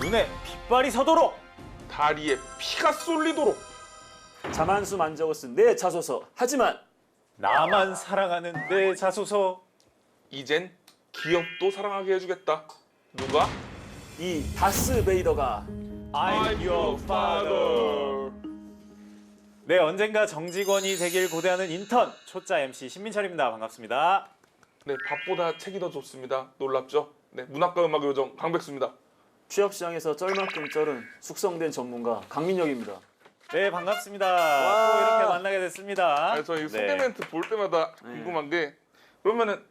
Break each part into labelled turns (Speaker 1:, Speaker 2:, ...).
Speaker 1: 눈에 빛발이 서도록,
Speaker 2: 다리에 피가 쏠리도록.
Speaker 3: 자만수 만적을 쓴 내 자소서. 하지만
Speaker 1: 나만 사랑하는 내 자소서.
Speaker 2: 이젠 기업도 사랑하게 해주겠다. 누가?
Speaker 3: 이 다스 베이더가
Speaker 1: I'm your father. 네, 언젠가 정직원이 되길 고대하는 인턴 초짜 MC 신민철입니다. 반갑습니다.
Speaker 2: 네, 밥보다 책이 더 좋습니다. 놀랍죠? 네, 문학과 음악 요정 강백수입니다.
Speaker 3: 취업시장에서 쩔만큼 쩔은 숙성된 전문가 강민혁입니다.
Speaker 1: 네, 반갑습니다.
Speaker 3: 와.
Speaker 1: 또 이렇게 만나게 됐습니다.
Speaker 2: 아니, 저희
Speaker 1: 네.
Speaker 2: 소개 멘트 볼 때마다 궁금한 게 그러면은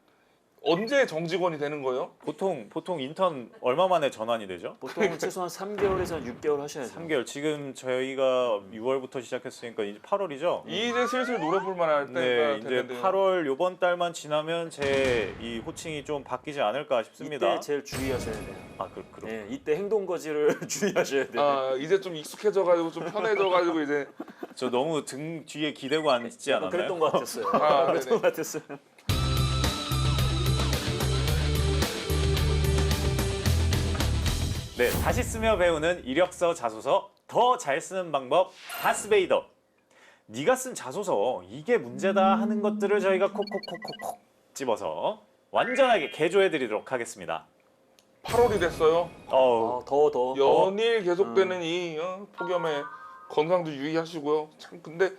Speaker 2: 언제 정직원이 되는 거예요?
Speaker 1: 보통 인턴 얼마 만에 전환이 되죠?
Speaker 3: 보통 최소한 3개월에서 6개월 하셔야죠.
Speaker 1: 3개월. 지금 저희가 6월부터 시작했으니까 이제 8월이죠?
Speaker 2: 이제 슬슬 노래 볼만할 때가
Speaker 1: 네, 이제
Speaker 2: 되는데요.
Speaker 1: 8월 요번 달만 지나면 제 이 호칭이 좀 바뀌지 않을까 싶습니다.
Speaker 3: 이때 제일 주의하셔야 돼요.
Speaker 1: 아, 그럼.
Speaker 3: 네, 이때 행동거지를 주의하셔야 돼요.
Speaker 2: 아, 이제 좀 익숙해져가지고 좀 편해져가지고 이제
Speaker 1: 저 너무 등 뒤에 기대고 앉지
Speaker 3: 약간
Speaker 1: 않았나요?
Speaker 3: 그랬던 것 같았어요.
Speaker 2: 아,
Speaker 3: 그랬던
Speaker 2: 네네.
Speaker 3: 것 같았어요.
Speaker 1: 네, 다시 쓰며 배우는 이력서 자소서 더 잘 쓰는 방법 다스베이더. 네가 쓴 자소서 이게 문제다 하는 것들을 저희가 콕콕콕콕콕 집어서 완전하게 개조해드리도록 하겠습니다.
Speaker 2: 8월이 됐어요.
Speaker 3: 더.
Speaker 2: 연일 계속되는 이 폭염에 건강도 유의하시고요. 참 근데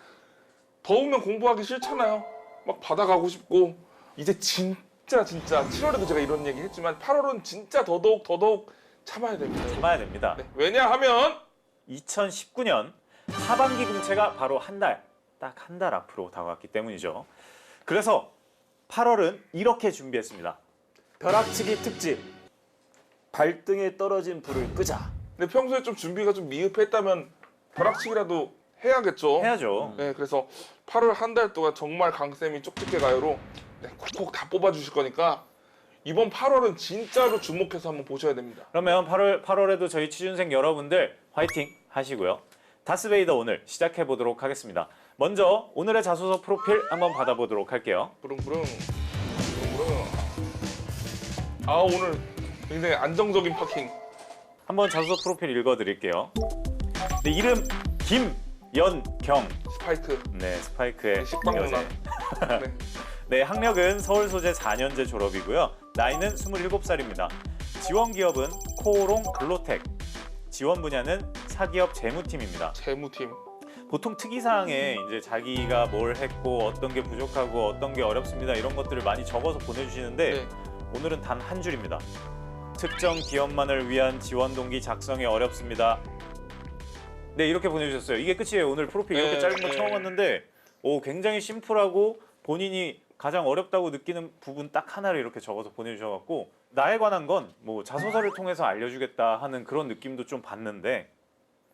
Speaker 2: 더우면 공부하기 싫잖아요. 막 바다 가고 싶고 이제 진짜 7월에도 제가 이런 얘기 했지만 8월은 진짜 더더욱 참아야 됩니다.
Speaker 1: 참아야 됩니다.
Speaker 2: 네, 왜냐하면
Speaker 1: 2019년 하반기 공채가 바로 딱 한 달 앞으로 다가왔기 때문이죠. 그래서 8월은 이렇게 준비했습니다.
Speaker 3: 벼락치기 특집. 발등에 떨어진 불을 끄자.
Speaker 2: 근데 평소에 좀 준비가 좀 미흡했다면 벼락치기라도 해야겠죠.
Speaker 1: 해야죠.
Speaker 2: 네, 그래서 8월 한 달 동안 정말 강쌤이 쪽집게 가요로 네, 콕콕 다 뽑아주실 거니까 이번 8월은 진짜로 주목해서 한번 보셔야 됩니다.
Speaker 1: 그러면 8월에도 저희 취준생 여러분들 화이팅 하시고요. 다스베이더 오늘 시작해 보도록 하겠습니다. 먼저 오늘의 자소서 프로필 한번 받아보도록 할게요.
Speaker 2: 부릉부릉. 아, 오늘 굉장히 안정적인 파킹.
Speaker 1: 한번 자소서 프로필 읽어드릴게요. 네, 이름 김연경.
Speaker 2: 스파이크.
Speaker 1: 네, 스파이크의
Speaker 2: 식빵 누나.
Speaker 1: 여제.
Speaker 2: 네.
Speaker 1: 네, 학력은 서울 소재 4년제 졸업이고요. 나이는 27살입니다. 지원 기업은 코오롱 글로텍. 지원 분야는 사기업 재무팀입니다.
Speaker 2: 재무팀.
Speaker 1: 보통 특이사항에 이제 자기가 뭘 했고 어떤 게 부족하고 어떤 게 어렵습니다 이런 것들을 많이 적어서 보내주시는데
Speaker 2: 네.
Speaker 1: 오늘은 단 한 줄입니다. 특정 기업만을 위한 지원 동기 작성이 어렵습니다. 네, 이렇게 보내주셨어요. 이게 끝이에요. 오늘 프로필 이렇게
Speaker 2: 네,
Speaker 1: 짧은 거
Speaker 2: 네.
Speaker 1: 처음 왔는데 굉장히 심플하고 본인이 가장 어렵다고 느끼는 부분 딱 하나를 이렇게 적어서 보내주셔갖고 나에 관한 건 뭐 자소서를 통해서 알려주겠다 하는 그런 느낌도 좀 받는데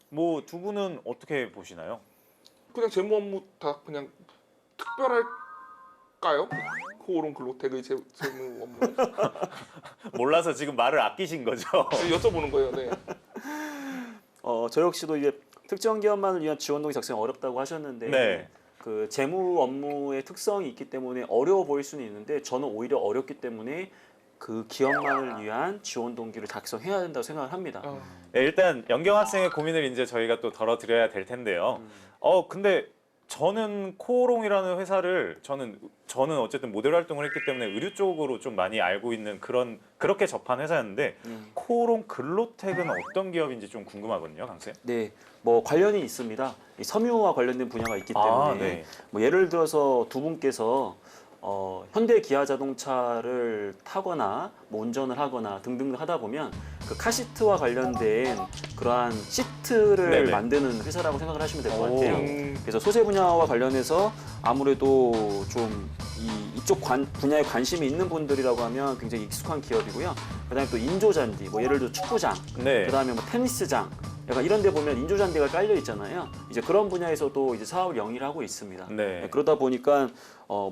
Speaker 1: 뭐 두 분은 어떻게 보시나요?
Speaker 2: 그냥 재무 업무 다 그냥 특별할까요? 코오롱 글로텍의 재무 업무.
Speaker 1: 몰라서 지금 말을 아끼신 거죠?
Speaker 2: 여쭤보는 거예요. 네.
Speaker 3: 저 역시도 이게 특정 기업만을 위한 지원 동기 작성이 어렵다고 하셨는데
Speaker 1: 네.
Speaker 3: 그 재무 업무의 특성이 있기 때문에 어려워 보일 수는 있는데 저는 오히려 어렵기 때문에 그 기업만을 위한 지원 동기를 작성해야 된다고 생각을 합니다.
Speaker 1: 네, 일단 연경 학생의 고민을 이제 저희가 또 덜어드려야 될 텐데요. 근데 저는 코오롱이라는 회사를 저는 어쨌든 모델 활동을 했기 때문에 의류 쪽으로 좀 많이 알고 있는 그렇게 접한 회사였는데 코오롱 글로텍은 어떤 기업인지 좀 궁금하거든요, 강쌤.
Speaker 3: 네, 뭐 관련이 있습니다. 이 섬유와 관련된 분야가 있기 때문에
Speaker 1: 네.
Speaker 3: 뭐 예를 들어서 두 분께서 현대 기아 자동차를 타거나 뭐 운전을 하거나 등등 하다 보면 그 카시트와 관련된 그러한 시트를
Speaker 1: 네네.
Speaker 3: 만드는 회사라고 생각을 하시면 될 것 같아요.
Speaker 2: 오.
Speaker 3: 그래서 소재 분야와 관련해서 아무래도 좀 이쪽 분야에 관심이 있는 분들이라고 하면 굉장히 익숙한 기업이고요. 그다음에 또 인조잔디, 뭐 예를 들어 축구장,
Speaker 1: 네.
Speaker 3: 그다음에 뭐 테니스장, 약간 이런 데 보면 인조잔디가 깔려 있잖아요. 이제 그런 분야에서도 이제 사업을 영위하고 있습니다.
Speaker 1: 네.
Speaker 3: 그러다 보니까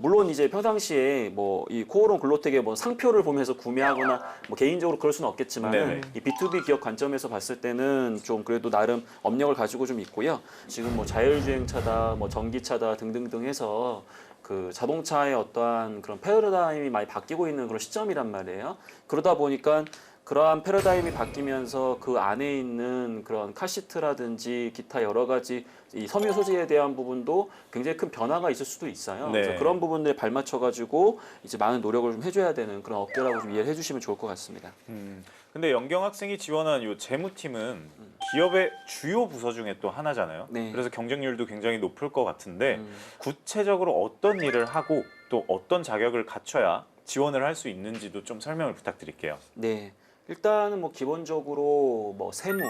Speaker 3: 물론 이제 평상시에 뭐 이 코오롱 글로텍의 뭐 상표를 보면서 구매하거나 뭐 개인적으로 그럴 수는 없겠지만
Speaker 1: 네네.
Speaker 3: 이 B2B 기업 관점에서 봤을 때는 좀 그래도 나름 업력을 가지고 좀 있고요. 지금 뭐 자율주행차다, 뭐 전기차다 등등등 해서 그 자동차의 어떠한 그런 패러다임이 많이 바뀌고 있는 그런 시점이란 말이에요. 그러다 보니까 그러한 패러다임이 바뀌면서 그 안에 있는 그런 카시트라든지 기타 여러 가지 이 섬유 소재에 대한 부분도 굉장히 큰 변화가 있을 수도 있어요.
Speaker 1: 네.
Speaker 3: 그래서 그런 부분들에 발맞춰 가지고 이제 많은 노력을 좀 해줘야 되는 그런 업계라고 좀 이해를 해주시면 좋을 것 같습니다.
Speaker 1: 근데 연경 학생이 지원한 요 재무팀은 기업의 주요 부서 중에 또 하나잖아요.
Speaker 3: 네.
Speaker 1: 그래서 경쟁률도 굉장히 높을 것 같은데 구체적으로 어떤 일을 하고 또 어떤 자격을 갖춰야 지원을 할 수 있는지도 좀 설명을 부탁드릴게요.
Speaker 3: 네, 일단은 뭐 기본적으로 뭐 세무,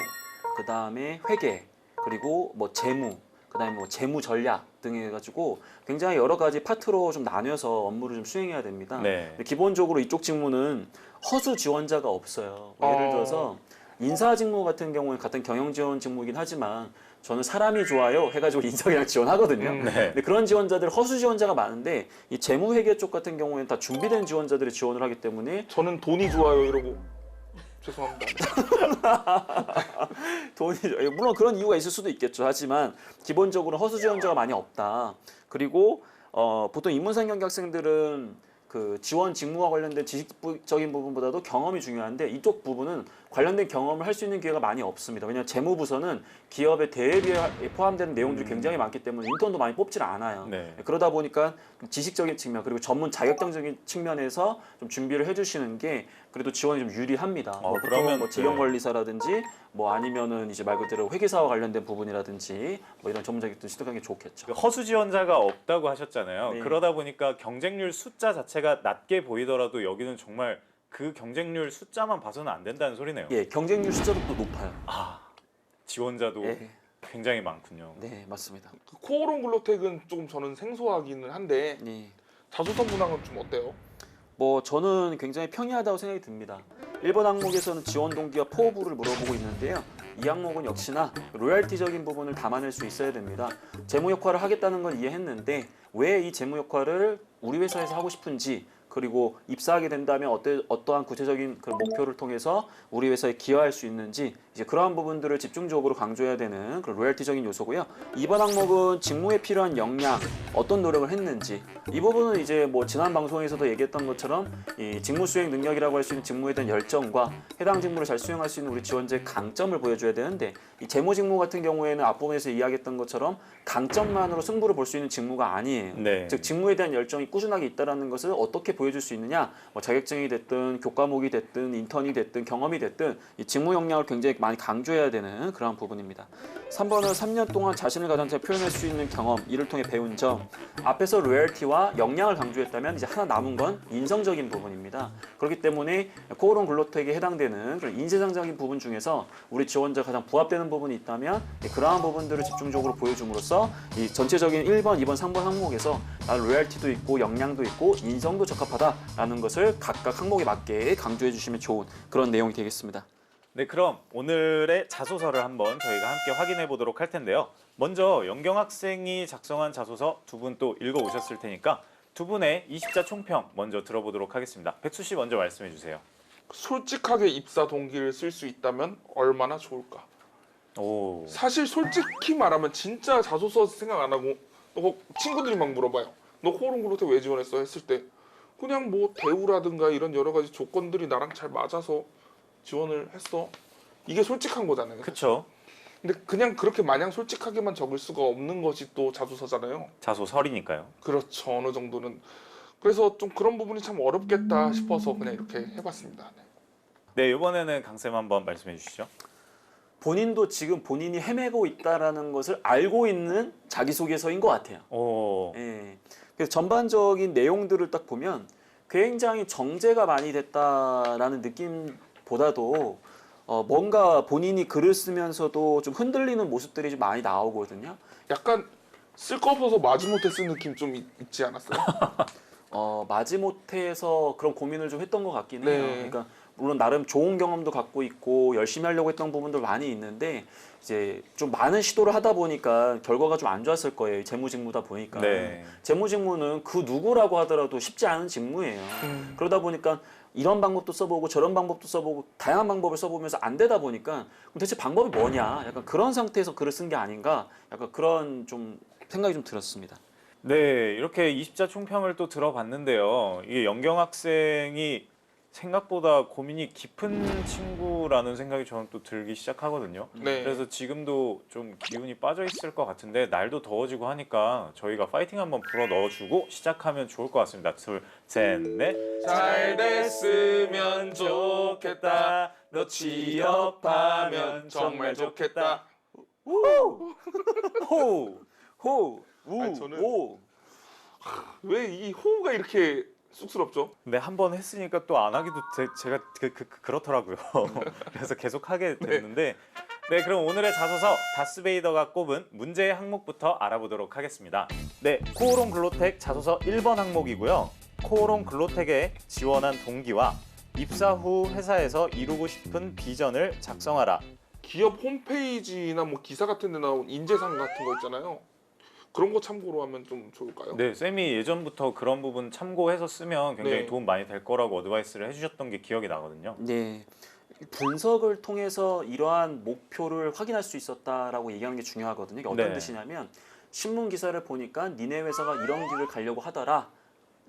Speaker 3: 그 다음에 회계, 그리고 뭐 재무, 그 다음에 뭐 재무 전략 등 해가지고 굉장히 여러 가지 파트로 좀 나뉘어서 업무를 좀 수행해야 됩니다.
Speaker 1: 네.
Speaker 3: 근데 기본적으로 이쪽 직무는 허수 지원자가 없어요. 예를 들어서 인사 직무 같은 경우에 같은 경영 지원 직무이긴 하지만 저는 사람이 좋아요 해가지고 인사 그냥 지원하거든요.
Speaker 1: 네.
Speaker 3: 근데 그런 지원자들 허수 지원자가 많은데 이 재무 회계 쪽 같은 경우에는 다 준비된 지원자들이 지원을 하기 때문에
Speaker 2: 저는 돈이 좋아요 이러고 죄송합니다.
Speaker 3: 돈이 물론 그런 이유가 있을 수도 있겠죠. 하지만 기본적으로 허수 지원자가 많이 없다. 그리고 보통 인문상경기 학생들은 그 지원 직무와 관련된 지식적인 부분보다도 경험이 중요한데 이쪽 부분은 관련된 경험을 할 수 있는 기회가 많이 없습니다. 왜냐하면 재무부서는 기업의 대회비에 포함되는 내용들이 굉장히 많기 때문에 인턴도 많이 뽑질 않아요.
Speaker 1: 네.
Speaker 3: 그러다 보니까 지식적인 측면 그리고 전문 자격증적인 측면에서 좀 준비를 해주시는 게 그래도 지원이 좀 유리합니다. 뭐 보통은
Speaker 1: 그러면
Speaker 3: 뭐 직영관리사라든지 뭐 아니면은 이제 말 그대로 회계사와 관련된 부분이라든지 뭐 이런 전문 자격증 취득하는 게 좋겠죠.
Speaker 1: 그 허수 지원자가 없다고 하셨잖아요.
Speaker 3: 네.
Speaker 1: 그러다 보니까 경쟁률 숫자 자체가 낮게 보이더라도 여기는 정말 그 경쟁률 숫자만 봐서는 안 된다는 소리네요.
Speaker 3: 예, 경쟁률 숫자도 또 높아요.
Speaker 1: 지원자도
Speaker 3: 예,
Speaker 1: 굉장히 많군요.
Speaker 3: 네 맞습니다.
Speaker 2: 그 코오롱 글로텍은 조금 저는 생소하기는 한데
Speaker 3: 네.
Speaker 2: 자소서 문항은 좀 어때요?
Speaker 3: 뭐 저는 굉장히 평이하다고 생각이 듭니다. 1번 항목에서는 지원 동기와 포부를 물어보고 있는데요. 이 항목은 역시나 로열티적인 부분을 담아낼 수 있어야 됩니다. 재무 역할을 하겠다는 건 이해했는데 왜 이 재무 역할을 우리 회사에서 하고 싶은지 그리고 입사하게 된다면 어떠한 구체적인 그 목표를 통해서 우리 회사에 기여할 수 있는지 이제 그러한 부분들을 집중적으로 강조해야 되는 그런 로열티적인 요소고요. 2번 항목은 직무에 필요한 역량, 어떤 노력을 했는지 이 부분은 이제 뭐 지난 방송에서도 얘기했던 것처럼 이 직무 수행 능력이라고 할 수 있는 직무에 대한 열정과 해당 직무를 잘 수행할 수 있는 우리 지원자의 강점을 보여줘야 되는데 이 재무 직무 같은 경우에는 앞부분에서 이야기했던 것처럼 강점만으로 승부를 볼 수 있는 직무가 아니에요.
Speaker 1: 네.
Speaker 3: 즉 직무에 대한 열정이 꾸준하게 있다는 것을 어떻게 보여줄 수 있느냐, 뭐 자격증이 됐든 교과목이 됐든 인턴이 됐든 경험이 됐든 이 직무 역량을 굉장히 많이 강조해야 되는 그러한 부분입니다. 3번은 3년 동안 자신을 가장 잘 표현할 수 있는 경험, 이를 통해 배운 점. 앞에서 로열티와 역량을 강조했다면 이제 하나 남은 건 인성적인 부분입니다. 그렇기 때문에 코오롱 글로텍에 해당되는 그런 인재상적인 부분 중에서 우리 지원자가 가장 부합되는 부분이 있다면 그러한 부분들을 집중적으로 보여줌으로써 이 전체적인 1번, 2번, 3번 항목에서 로열티도 있고 역량도 있고 인성도 적합하다라는 것을 각각 항목에 맞게 강조해 주시면 좋은 그런 내용이 되겠습니다.
Speaker 1: 네, 그럼 오늘의 자소서를 한번 저희가 함께 확인해 보도록 할 텐데요. 먼저 연경 학생이 작성한 자소서 두 분 또 읽어 오셨을 테니까 두 분의 20자 총평 먼저 들어보도록 하겠습니다. 백수 씨 먼저 말씀해 주세요.
Speaker 2: 솔직하게 입사 동기를 쓸 수 있다면 얼마나 좋을까?
Speaker 1: 오.
Speaker 2: 사실 솔직히 말하면 진짜 자소서 생각 안 하고 친구들이 막 물어봐요. 너 코오롱 글로텍 왜 지원했어? 했을 때 그냥 뭐 대우라든가 이런 여러 가지 조건들이 나랑 잘 맞아서 지원을 했어. 이게 솔직한 거잖아요.
Speaker 1: 그쵸.
Speaker 2: 근데 그냥 그렇게 마냥 솔직하게만 적을 수가 없는 것이 또 자소서잖아요.
Speaker 1: 자소설이니까요.
Speaker 2: 그렇죠. 어느 정도는. 그래서 좀 그런 부분이 참 어렵겠다 싶어서 그냥 이렇게 해봤습니다. 네.
Speaker 1: 네, 이번에는 강쌤 한번 말씀해 주시죠.
Speaker 3: 본인도 지금 본인이 헤매고 있다라는 것을 알고 있는 자기소개서인 것 같아요.
Speaker 1: 오.
Speaker 3: 예. 그래서 전반적인 내용들을 딱 보면 굉장히 정제가 많이 됐다라는 느낌보다도 뭔가 본인이 글을 쓰면서도 좀 흔들리는 모습들이 좀 많이 나오거든요.
Speaker 2: 약간 쓸 거 없어서 마지못해 쓴 느낌 좀 있지 않았어요?
Speaker 3: 마지못해서 그런 고민을 좀 했던 것 같긴
Speaker 2: 네.
Speaker 3: 해요. 그러니까 물론 나름 좋은 경험도 갖고 있고 열심히 하려고 했던 부분도 많이 있는데 이제 좀 많은 시도를 하다 보니까 결과가 좀 안 좋았을 거예요. 재무직무다 보니까.
Speaker 1: 네.
Speaker 3: 재무직무는 그 누구라고 하더라도 쉽지 않은 직무예요. 그러다 보니까 이런 방법도 써보고 저런 방법도 써보고 다양한 방법을 써보면서 안 되다 보니까 그럼 대체 방법이 뭐냐? 약간 그런 상태에서 글을 쓴 게 아닌가? 약간 그런 좀 생각이 좀 들었습니다.
Speaker 1: 네, 이렇게 20자 총평을 또 들어봤는데요. 이게 연경 학생이 생각보다 고민이 깊은 친구라는 생각이 저는 또 들기 시작하거든요.
Speaker 2: 네.
Speaker 1: 그래서 지금도 좀 기운이 빠져 있을 것 같은데 날도 더워지고 하니까 저희가 파이팅 한번 불어 넣어주고 시작하면 좋을 것 같습니다. 둘, 셋, 넷.
Speaker 2: 잘 됐으면 좋겠다. 너 취업하면 정말 좋겠다.
Speaker 1: 호!
Speaker 3: 호, 우,
Speaker 2: 아니, 저는-
Speaker 3: 오.
Speaker 2: 왜 이 호우가 이렇게 쑥스럽죠?
Speaker 1: 근데 한 번 했으니까 또 안 하기도 제가 그렇더라고요. 그래서 계속 하게 됐는데 네, 그럼 오늘의 자소서 다스베이더가 꼽은 문제의 항목부터 알아보도록 하겠습니다. 네, 코오롱 글로텍 자소서 1번 항목이고요. 코오롱 글로텍에 지원한 동기와 입사 후 회사에서 이루고 싶은 비전을 작성하라.
Speaker 2: 기업 홈페이지나 뭐 기사 같은 데 나온 인재상 같은 거 있잖아요. 그런 거 참고로 하면 좀 좋을까요?
Speaker 1: 네, 쌤이 예전부터 그런 부분 참고해서 쓰면 굉장히
Speaker 2: 네.
Speaker 1: 도움 많이 될 거라고 어드바이스를 해주셨던 게 기억이 나거든요.
Speaker 3: 네. 분석을 통해서 이러한 목표를 확인할 수 있었다라고 얘기하는 게 중요하거든요. 이게 어떤
Speaker 1: 네.
Speaker 3: 뜻이냐면 신문 기사를 보니까 니네 회사가 이런 길을 가려고 하더라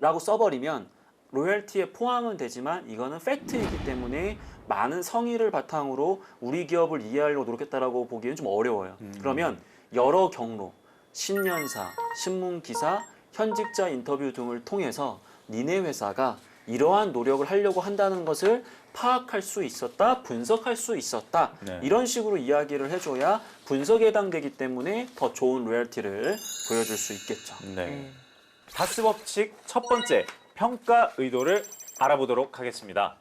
Speaker 3: 라고 써버리면 로열티에 포함은 되지만 이거는 팩트이기 때문에 많은 성의를 바탕으로 우리 기업을 이해하려고 노력했다라고 보기에는 좀 어려워요. 그러면 여러 경로, 신년사, 신문 기사, 현직자 인터뷰 등을 통해서 니네 회사가 이러한 노력을 하려고 한다는 것을 파악할 수 있었다, 분석할 수 있었다.
Speaker 1: 네.
Speaker 3: 이런 식으로 이야기를 해줘야 분석에 해당되기 때문에 더 좋은 로열티를 보여줄 수 있겠죠.
Speaker 1: 네. 다스 법칙 첫 번째, 평가 의도를 알아보도록 하겠습니다.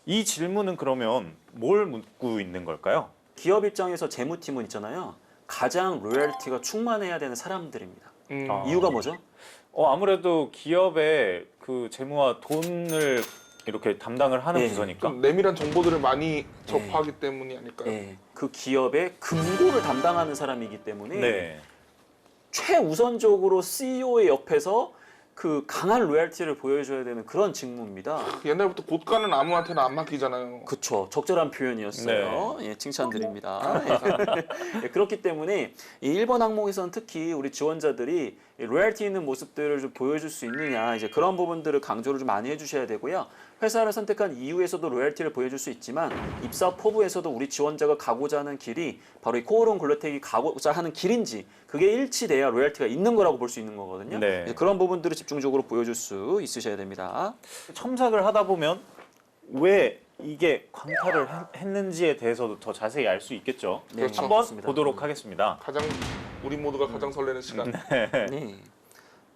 Speaker 1: 이 질문은 그러면 뭘 묻고 있는 걸까요?
Speaker 3: 기업 입장에서 재무팀은 있잖아요. 가장 로열티가 충만해야 되는 사람들입니다.
Speaker 1: 아.
Speaker 3: 이유가 뭐죠?
Speaker 1: 아무래도 기업의 그 재무와 돈을 이렇게 담당을 하는
Speaker 3: 네.
Speaker 1: 부서니까.
Speaker 2: 좀 내밀한 정보들을 많이 접하기 때문이 아닐까요?
Speaker 3: 네, 그 기업의 금고를 담당하는 사람이기 때문에
Speaker 1: 네.
Speaker 3: 최우선적으로 CEO의 옆에서 그 강한 로열티를 보여줘야 되는 그런 직무입니다.
Speaker 2: 옛날부터 고가는 아무한테나 안 맡기잖아요.
Speaker 3: 그렇죠. 적절한 표현이었어요. 예, 칭찬드립니다. 예, 그렇기 때문에 이 1번 항목에서는 특히 우리 지원자들이 이 로열티 있는 모습들을 좀 보여줄 수 있느냐 이제 그런 부분들을 강조를 좀 많이 해주셔야 되고요. 회사를 선택한 이후에서도 로열티를 보여줄 수 있지만 입사 포부에서도 우리 지원자가 가고자 하는 길이 바로 이 코오롱 글로텍이 가고자 하는 길인지 그게 일치돼야 로열티가 있는 거라고 볼 수 있는 거거든요.
Speaker 1: 네.
Speaker 3: 이제 그런 부분들을 집중적으로 보여줄 수 있으셔야 됩니다.
Speaker 1: 첨삭을 하다 보면 왜 이게 광탈을 했는지에 대해서도 더 자세히 알 수 있겠죠.
Speaker 3: 네,
Speaker 2: 그렇죠.
Speaker 1: 한번
Speaker 3: 그렇습니다.
Speaker 1: 보도록 하겠습니다.
Speaker 2: 가장 우리 모두가 가장 설레는 시간.
Speaker 3: 네.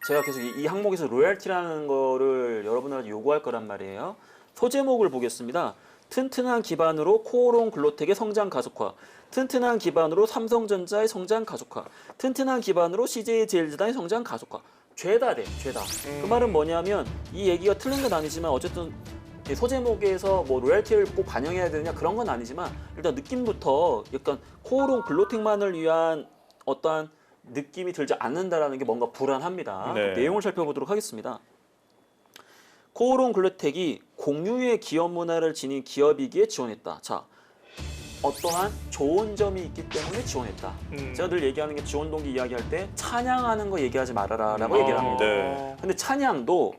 Speaker 3: 제가 계속 이 항목에서 로열티라는 거를 여러분들한테 요구할 거란 말이에요. 소제목을 보겠습니다. 튼튼한 기반으로 코오롱 글로텍의 성장 가속화, 튼튼한 기반으로 삼성전자의 성장 가속화, 튼튼한 기반으로 CJ 제일제당의 성장 가속화. 죄다 돼, 죄다. 그 말은 뭐냐면 이 얘기가 틀린 건 아니지만 어쨌든 이 소제목에서 뭐 로열티를 꼭 반영해야 되느냐 그런 건 아니지만 일단 느낌부터 약간 코오롱 글로텍만을 위한 어떠한 느낌이 들지 않는다라는 게 뭔가 불안합니다.
Speaker 1: 네.
Speaker 3: 내용을 살펴보도록 하겠습니다. 코오롱 글로텍이 공유의 기업 문화를 지닌 기업이기에 지원했다. 자, 어떠한 좋은 점이 있기 때문에 지원했다. 제가 늘 얘기하는 게 지원 동기 이야기할 때 찬양하는 거 얘기하지 말아라라고 얘기를 합니다.
Speaker 1: 네.
Speaker 3: 근데 찬양도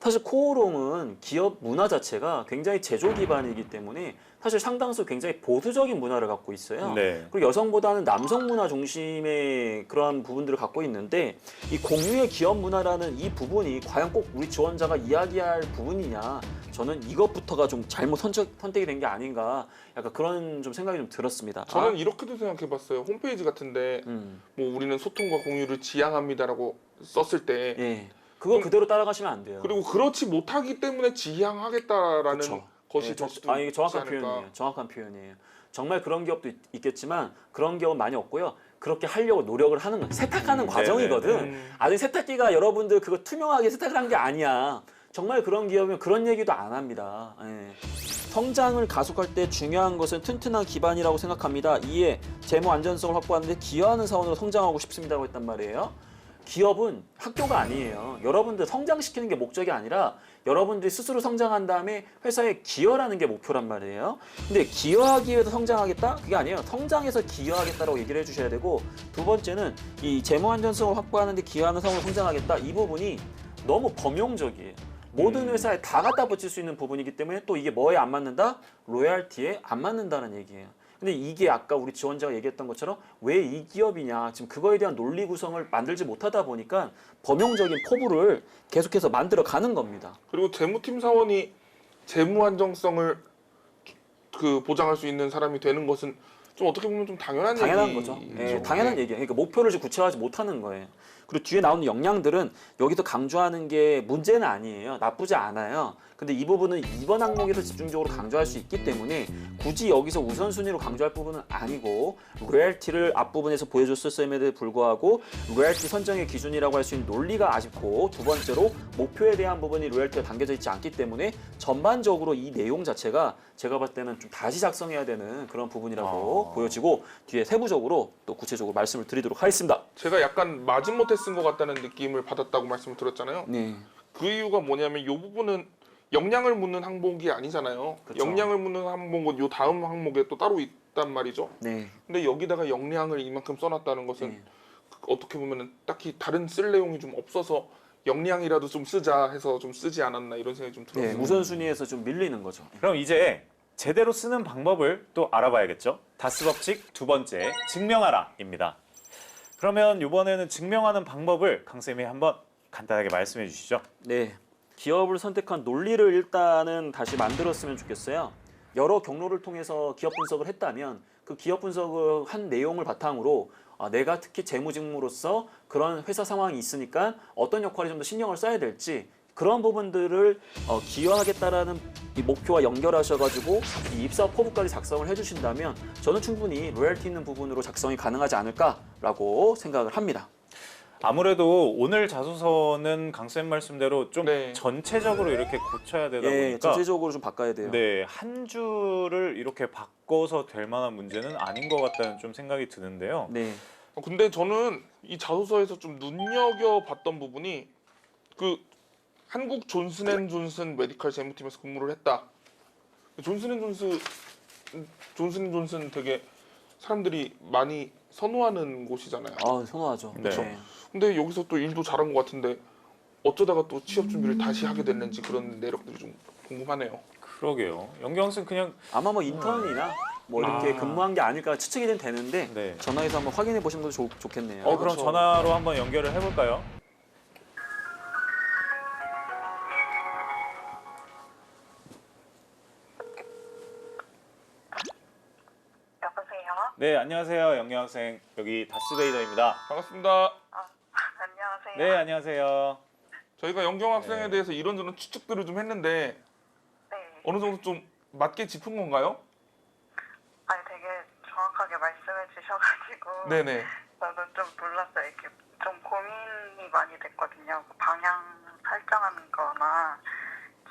Speaker 3: 사실 코오롱은 기업 문화 자체가 굉장히 제조 기반이기 때문에 사실 상당수 굉장히 보수적인 문화를 갖고 있어요.
Speaker 1: 네.
Speaker 3: 그리고 여성보다는 남성 문화 중심의 그러한 부분들을 갖고 있는데 이 공유의 기업 문화라는 이 부분이 과연 꼭 우리 지원자가 이야기할 부분이냐 저는 이것부터가 좀 잘못 선택이 된 게 아닌가 약간 그런 좀 생각이 좀 들었습니다.
Speaker 2: 저는 이렇게도 생각해봤어요. 홈페이지 같은데 뭐 우리는 소통과 공유를 지향합니다라고 썼을 때
Speaker 3: 예, 그거 그대로 따라가시면 안 돼요.
Speaker 2: 그리고 그렇지 못하기 때문에 지향하겠다라는
Speaker 3: 그쵸.
Speaker 2: 것이
Speaker 3: 예,
Speaker 2: 될 수도
Speaker 3: 이게
Speaker 2: 있지
Speaker 3: 정확한
Speaker 2: 않을까.
Speaker 3: 표현이에요. 정확한 표현이에요. 정말 그런 기업도 있겠지만 그런 기업은 많이 없고요. 그렇게 하려고 노력을 하는 거예요. 세탁하는 과정이거든. 아직 세탁기가 여러분들 그거 투명하게 세탁을 한 게 아니야. 정말 그런 기업이면 그런 얘기도 안 합니다. 예. 성장을 가속할 때 중요한 것은 튼튼한 기반이라고 생각합니다. 이에 재무 안전성을 확보하는 데 기여하는 사원으로 성장하고 싶습니다라고 했단 말이에요. 기업은 학교가 아니에요. 여러분들 성장시키는 게 목적이 아니라 여러분들이 스스로 성장한 다음에 회사에 기여라는 게 목표란 말이에요. 근데 기여하기 위해서 성장하겠다? 그게 아니에요. 성장해서 기여하겠다라고 얘기를 해주셔야 되고 두 번째는 이 재무 안전성을 확보하는 데 기여하는 사원으로 성장하겠다. 이 부분이 너무 범용적이에요. 모든 회사에 다 갖다 붙일 수 있는 부분이기 때문에 또 이게 뭐에 안 맞는다? 로열티에 안 맞는다는 얘기예요. 근데 이게 아까 우리 지원자가 얘기했던 것처럼 왜 이 기업이냐, 지금 그거에 대한 논리 구성을 만들지 못하다 보니까 범용적인 포부를 계속해서 만들어 가는 겁니다.
Speaker 2: 그리고 재무팀 사원이 재무 안정성을 그 보장할 수 있는 사람이 되는 것은 좀 어떻게 보면 좀 당연한
Speaker 3: 거죠.
Speaker 2: 얘기죠.
Speaker 3: 예, 당연한 얘기예요. 그러니까 목표를 지금 구체화하지 못하는 거예요. 그리고 뒤에 나오는 역량들은 여기서 강조하는 게 문제는 아니에요. 나쁘지 않아요. 근데 이 부분은 이번 항목에서 집중적으로 강조할 수 있기 때문에 굳이 여기서 우선순위로 강조할 부분은 아니고 로열티를 앞부분에서 보여줬음에도 불구하고 로열티 선정의 기준이라고 할 수 있는 논리가 아쉽고 두 번째로 목표에 대한 부분이 로열티가 담겨져 있지 않기 때문에 전반적으로 이 내용 자체가 제가 봤을 때는 좀 다시 작성해야 되는 그런 부분이라고 보여지고 뒤에 세부적으로 또 구체적으로 말씀을 드리도록 하겠습니다.
Speaker 2: 제가 약간 마지못해 쓴 것 같다는 느낌을 받았다고 말씀을 드렸잖아요.
Speaker 3: 네.
Speaker 2: 그 이유가 뭐냐면 이 부분은 역량을 묻는 항목이 아니잖아요.
Speaker 3: 그쵸.
Speaker 2: 역량을 묻는 항목은 요 다음 항목에 또 따로 있단 말이죠.
Speaker 3: 네.
Speaker 2: 근데 여기다가 역량을 이만큼 써놨다는 것은
Speaker 3: 네.
Speaker 2: 어떻게 보면은 딱히 다른 쓸 내용이 좀 없어서 역량이라도 좀 쓰자 해서 좀 쓰지 않았나 이런 생각이 좀
Speaker 3: 네,
Speaker 2: 들었어요.
Speaker 3: 우선순위에서 좀 밀리는 거죠.
Speaker 1: 그럼 이제 제대로 쓰는 방법을 또 알아봐야겠죠. 다스 법칙 두 번째, 증명하라입니다. 그러면 이번에는 증명하는 방법을 강쌤이 한번 간단하게 말씀해 주시죠.
Speaker 3: 네. 기업을 선택한 논리를 일단은 다시 만들었으면 좋겠어요. 여러 경로를 통해서 기업 분석을 했다면 그 기업 분석을 한 내용을 바탕으로 내가 특히 재무직무로서 그런 회사 상황이 있으니까 어떤 역할에 좀 더 신경을 써야 될지 그런 부분들을 기여하겠다라는 이 목표와 연결하셔가지고 이 입사 포부까지 작성을 해주신다면 저는 충분히 로열티 있는 부분으로 작성이 가능하지 않을까라고 생각을 합니다.
Speaker 1: 아무래도 오늘 자소서는 강쌤 말씀대로 좀
Speaker 2: 네.
Speaker 1: 전체적으로 이렇게 고쳐야 되다
Speaker 3: 예,
Speaker 1: 보니까
Speaker 3: 전체적으로 좀 바꿔야 돼요.
Speaker 1: 네, 한 줄을 이렇게 바꿔서 될 만한 문제는 아닌 것 같다는 좀 생각이 드는데요.
Speaker 3: 네.
Speaker 2: 근데 저는 이 자소서에서 좀 눈여겨봤던 부분이 그 한국 존슨앤존슨 메디컬 재무팀에서 근무를 했다. 존슨앤존슨 되게 사람들이 많이 선호하는 곳이잖아요.
Speaker 3: 아, 선호하죠.
Speaker 1: 네.
Speaker 3: 네.
Speaker 2: 근데 여기서 또 일도 잘한 것 같은데 어쩌다가 또 취업 준비를 다시 하게 됐는지 그런 내력들이 좀 궁금하네요.
Speaker 1: 그러게요. 연경쌤 그냥
Speaker 3: 아마 뭐 인턴이나 뭐 이렇게 근무한 게 아닐까 추측이 는 되는데
Speaker 1: 네.
Speaker 3: 전화해서 한번 확인해 보시는 것도 좋겠네요.
Speaker 1: 그럼
Speaker 2: 그렇죠.
Speaker 1: 전화로 한번 연결을 해볼까요?
Speaker 4: 여보세요?
Speaker 1: 네, 안녕하세요. 연경학생 여기 다스베이더입니다.
Speaker 2: 반갑습니다.
Speaker 4: 안녕하세요.
Speaker 1: 네, 안녕하세요.
Speaker 2: 저희가 영경 학생에
Speaker 1: 네.
Speaker 2: 대해서 이런저런 추측들을 좀 했는데
Speaker 4: 네.
Speaker 2: 어느 정도 좀 맞게 짚은 건가요?
Speaker 4: 아니 되게 정확하게 말씀해 주셔가지고
Speaker 2: 네네.
Speaker 4: 저도 좀 놀랐어요. 이렇게 좀 고민이 많이 됐거든요. 방향 설정하는 거나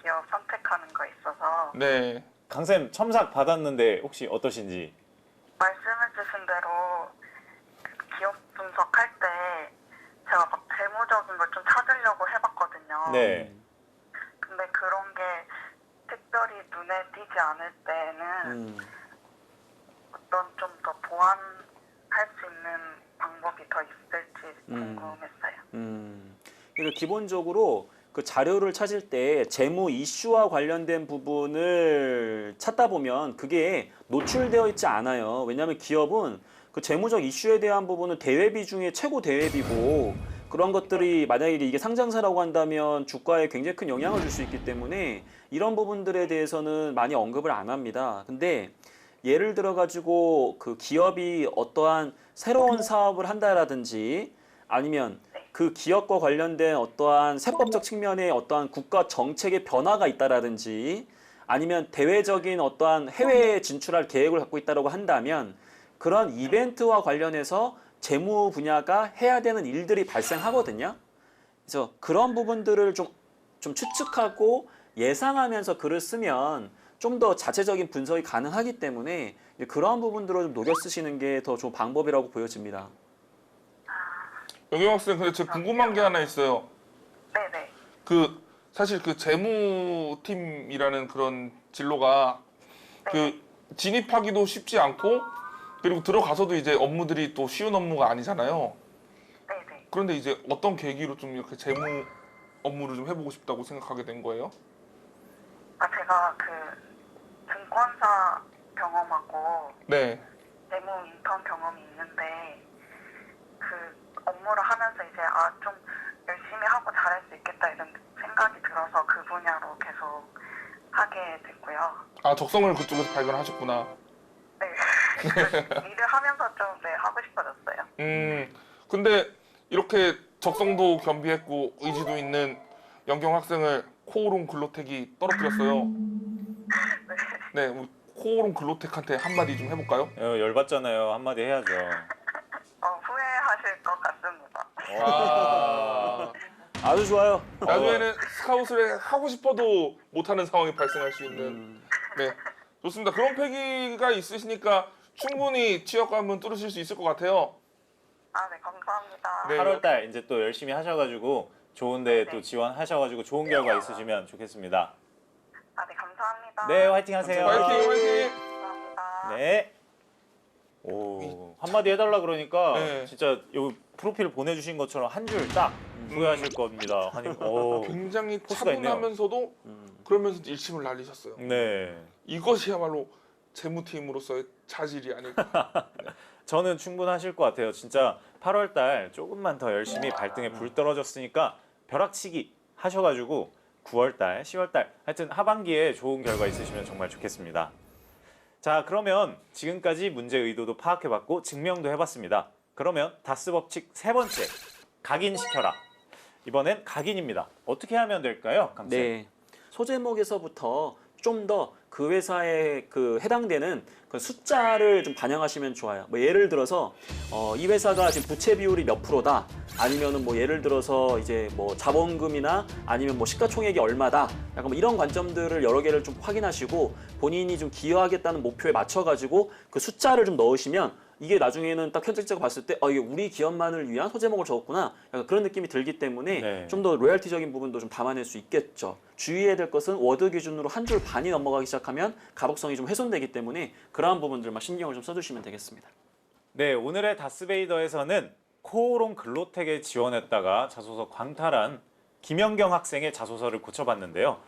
Speaker 4: 기업 선택하는 거 있어서
Speaker 2: 네.
Speaker 1: 강쌤 첨삭 받았는데 혹시 어떠신지?
Speaker 4: 말씀해 주신 대로 그 기업 분석할 때 제가 막 재무적인 걸 좀 찾으려고 해봤거든요.
Speaker 1: 네.
Speaker 4: 근데 그런 게 특별히 눈에 띄지 않을 때는 어떤 좀 더 보완할 수 있는 방법이 더 있을지 궁금했어요.
Speaker 3: 그러니까 기본적으로 그 자료를 찾을 때 재무 이슈와 관련된 부분을 찾다 보면 그게 노출되어 있지 않아요. 왜냐하면 기업은 그 재무적 이슈에 대한 부분은 대외비 중에 최고 대외비고 그런 것들이 만약에 이게 상장사라고 한다면 주가에 굉장히 큰 영향을 줄 수 있기 때문에 이런 부분들에 대해서는 많이 언급을 안 합니다. 근데 예를 들어 가지고 그 기업이 어떠한 새로운 사업을 한다라든지 아니면 그 기업과 관련된 어떠한 세법적 측면의 어떠한 국가 정책의 변화가 있다라든지 아니면 대외적인 어떠한 해외에 진출할 계획을 갖고 있다라고 한다면 그런 이벤트와 관련해서 재무 분야가 해야 되는 일들이 발생하거든요. 그래서 그런 부분들을 좀 추측하고 예상하면서 글을 쓰면 좀 더 자체적인 분석이 가능하기 때문에 그런 부분들을 좀 녹여 쓰시는 게 더 좋은 방법이라고 보여집니다.
Speaker 2: 영경 학생 근데 제가 궁금한 게 하나 있어요.
Speaker 4: 네네.
Speaker 2: 그 사실 그 재무팀이라는 그런 진로가 그 진입하기도 쉽지 않고 그리고 들어가서도 이제 업무들이 또 쉬운 업무가 아니잖아요.
Speaker 4: 네네.
Speaker 2: 그런데 이제 어떤 계기로 좀 이렇게 재무 업무를 좀 해보고 싶다고 생각하게 된 거예요?
Speaker 4: 제가 그 증권사 경험하고
Speaker 2: 네.
Speaker 4: 재무 인턴 경험이 있는데 그 업무를 하면서 이제 좀 열심히 하고 잘할 수 있겠다 이런 생각이 들어서 그 분야로 계속 하게 됐고요.
Speaker 2: 아, 적성을 그쪽에서 발견하셨구나.
Speaker 4: 네. 일을 하면서 좀 하고 싶어졌어요.
Speaker 2: 근데 이렇게 적성도 겸비했고 의지도 있는 연경 학생을 코오롱 글로텍이 떨어뜨렸어요. 네, 우리 코오롱 글로텍한테 한마디 좀 해볼까요?
Speaker 1: 열받잖아요. 한마디 해야죠.
Speaker 4: 후회하실 것 같습니다.
Speaker 2: 아,
Speaker 3: 아주 좋아요.
Speaker 2: 나중에는 스카웃을 하고 싶어도 못하는 상황이 발생할 수 있는. 네, 좋습니다. 그런 패기가 있으시니까 충분히 취업감은 뚫으실 수 있을 것 같아요.
Speaker 4: 네, 감사합니다.
Speaker 2: 네.
Speaker 1: 8월달 이제 또 열심히 하셔가지고 좋은데
Speaker 4: 네.
Speaker 1: 또 지원하셔가지고 좋은 결과 있으시면 좋겠습니다.
Speaker 4: 네, 감사합니다.
Speaker 1: 네, 화이팅 하세요.
Speaker 2: 화이팅, 화이팅.
Speaker 4: 감사합니다.
Speaker 1: 네. 오, 한마디 해달라 그러니까
Speaker 2: 네.
Speaker 1: 진짜 요 프로필 보내주신 것처럼 한 줄 딱 후회하실 겁니다.
Speaker 2: 굉장히
Speaker 1: 포스가 있네요.
Speaker 2: 차분하면서도 그러면서 일침을 날리셨어요.
Speaker 1: 네.
Speaker 2: 이것이야말로 재무팀으로서의 자질이 아닐까.
Speaker 1: 저는 충분하실 것 같아요. 진짜 8월달 조금만 더 열심히 발등에 불 떨어졌으니까 벼락치기 하셔가지고 9월달, 10월달 하여튼 하반기에 좋은 결과 있으시면 정말 좋겠습니다. 자, 그러면 지금까지 문제 의도도 파악해봤고 증명도 해봤습니다. 그러면 다스 법칙 세 번째, 각인시켜라. 이번엔 각인입니다. 어떻게 하면 될까요, 강쌤?
Speaker 3: 네. 소제목에서부터 좀 더 그 회사에 그 해당되는 그 숫자를 좀 반영하시면 좋아요. 뭐 예를 들어서 이 회사가 지금 부채 비율이 몇 프로다. 아니면은 뭐 예를 들어서 이제 뭐 자본금이나 아니면 뭐 시가총액이 얼마다. 약간 뭐 이런 관점들을 여러 개를 좀 확인하시고 본인이 좀 기여하겠다는 목표에 맞춰가지고 그 숫자를 좀 넣으시면 이게 나중에는 딱 현직자가 봤을 때 이게 우리 기업만을 위한 소제목을 적었구나. 약간 그런 느낌이 들기 때문에
Speaker 1: 네.
Speaker 3: 좀 더 로열티적인 부분도 좀 담아낼 수 있겠죠. 주의해야 될 것은 워드 기준으로 한 줄 반이 넘어가기 시작하면 가독성이 좀 훼손되기 때문에 그러한 부분들만 신경을 좀 써주시면 되겠습니다.
Speaker 1: 네, 오늘의 다스베이더에서는 코오롱 글로텍에 지원했다가 자소서 광탈한 김연경 학생의 자소서를 고쳐봤는데요.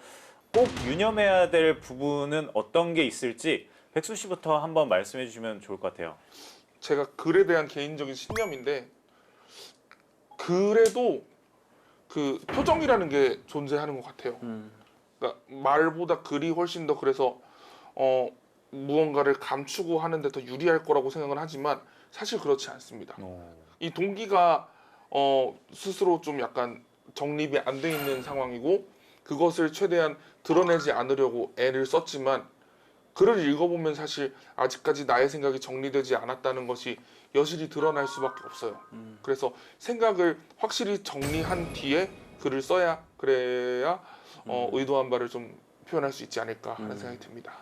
Speaker 1: 꼭 유념해야 될 부분은 어떤 게 있을지 백수 씨부터 한번 말씀해 주시면 좋을 것 같아요.
Speaker 2: 제가 글에 대한 개인적인 신념인데 글에도 그 표정이라는 게 존재하는 것 같아요. 그러니까 말보다 글이 훨씬 더 그래서 무언가를 감추고 하는데 더 유리할 거라고 생각은 하지만 사실 그렇지 않습니다. 이 동기가 스스로 좀 약간 정립이 안 돼 있는 상황이고 그것을 최대한 드러내지 않으려고 애를 썼지만 글을 읽어보면 사실 아직까지 나의 생각이 정리되지 않았다는 것이 여실히 드러날 수밖에 없어요. 그래서 생각을 확실히 정리한 뒤에 글을 써야 그래야 의도한 바를 좀 표현할 수 있지 않을까 하는 생각이 듭니다.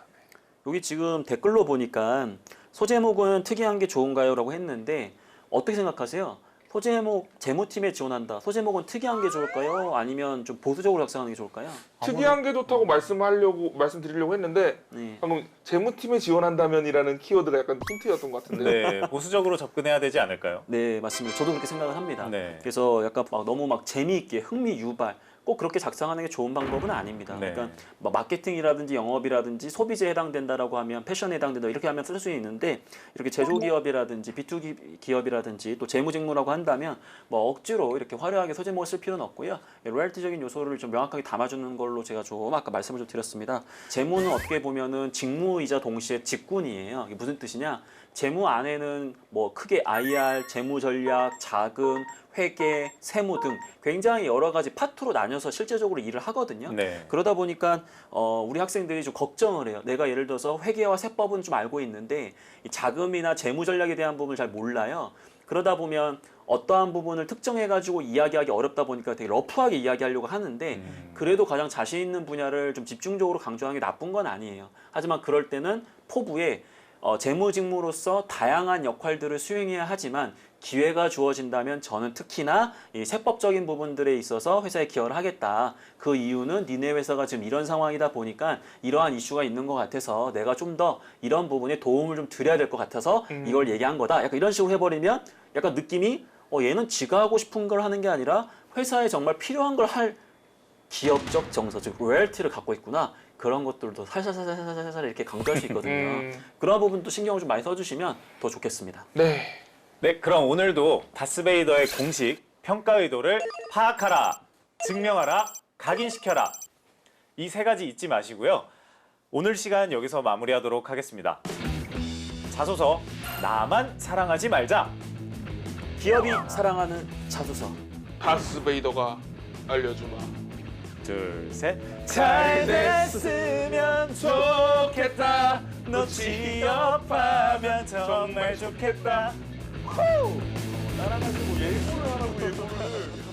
Speaker 3: 여기 지금 댓글로 보니까 소제목은 특이한 게 좋은가요? 라고 했는데 어떻게 생각하세요? 소제목 재무팀에 지원한다. 소제목은 특이한 게 좋을까요? 아니면 좀 보수적으로 작성하는 게 좋을까요?
Speaker 2: 특이한 게 좋다고 말씀드리려고 했는데
Speaker 3: 네.
Speaker 2: 방금 재무팀에 지원한다면이라는 키워드가 약간 힌트였던 것 같은데.
Speaker 1: 네, 보수적으로 접근해야 되지 않을까요?
Speaker 3: 네, 맞습니다. 저도 그렇게 생각을 합니다.
Speaker 1: 네.
Speaker 3: 그래서 약간 막 너무 막 재미있게 흥미 유발 꼭 그렇게 작성하는 게 좋은 방법은 아닙니다.
Speaker 1: 네.
Speaker 3: 그러니까 뭐 마케팅이라든지 영업이라든지 소비재에 해당된다라고 하면 패션에 해당된다 이렇게 하면 쓸 수 있는데 이렇게 제조기업이라든지 B2B 기업이라든지 또 재무직무라고 한다면 뭐 억지로 이렇게 화려하게 소제목을 쓸 필요는 없고요. 로열티적인 요소를 좀 명확하게 담아주는 걸로 제가 좀 아까 말씀을 좀 드렸습니다. 재무는 어떻게 보면은 직무이자 동시에 직군이에요. 이게 무슨 뜻이냐? 재무 안에는 뭐 크게 IR, 재무 전략, 자금, 회계, 세무 등 굉장히 여러 가지 파트로 나뉘어서 실제적으로 일을 하거든요.
Speaker 1: 네.
Speaker 3: 그러다 보니까 우리 학생들이 좀 걱정을 해요. 내가 예를 들어서 회계와 세법은 좀 알고 있는데 이 자금이나 재무 전략에 대한 부분을 잘 몰라요. 그러다 보면 어떠한 부분을 특정해가지고 이야기하기 어렵다 보니까 되게 러프하게 이야기하려고 하는데 그래도 가장 자신 있는 분야를 좀 집중적으로 강조하는 게 나쁜 건 아니에요. 하지만 그럴 때는 포부에 재무직무로서 다양한 역할들을 수행해야 하지만 기회가 주어진다면 저는 특히나 이 세법적인 부분들에 있어서 회사에 기여를 하겠다. 그 이유는 니네 회사가 지금 이런 상황이다 보니까 이러한 이슈가 있는 것 같아서 내가 좀 더 이런 부분에 도움을 좀 드려야 될 것 같아서 이걸 얘기한 거다. 약간 이런 식으로 해버리면 약간 느낌이 얘는 지가 하고 싶은 걸 하는 게 아니라 회사에 정말 필요한 걸 할 기업적 정서, 즉 로열티를 갖고 있구나. 그런 것들도 살살살살살살 이렇게 강조할 수 있거든요. 그런 부분도 신경을 좀 많이 써주시면 더 좋겠습니다.
Speaker 2: 네.
Speaker 1: 네, 그럼 오늘도 다스베이더의 공식 평가 의도를 파악하라, 증명하라, 각인시켜라. 이 세 가지 잊지 마시고요. 오늘 시간 여기서 마무리하도록 하겠습니다. 자소서 나만 사랑하지 말자.
Speaker 3: 기업이 사랑하는 자소서.
Speaker 2: 다스베이더가 알려주마.
Speaker 1: 둘, 셋. 잘 됐으면 좋겠다. 너 취업하면 정말 좋겠다.
Speaker 2: 따라가지고 예고를 하라고 예고를.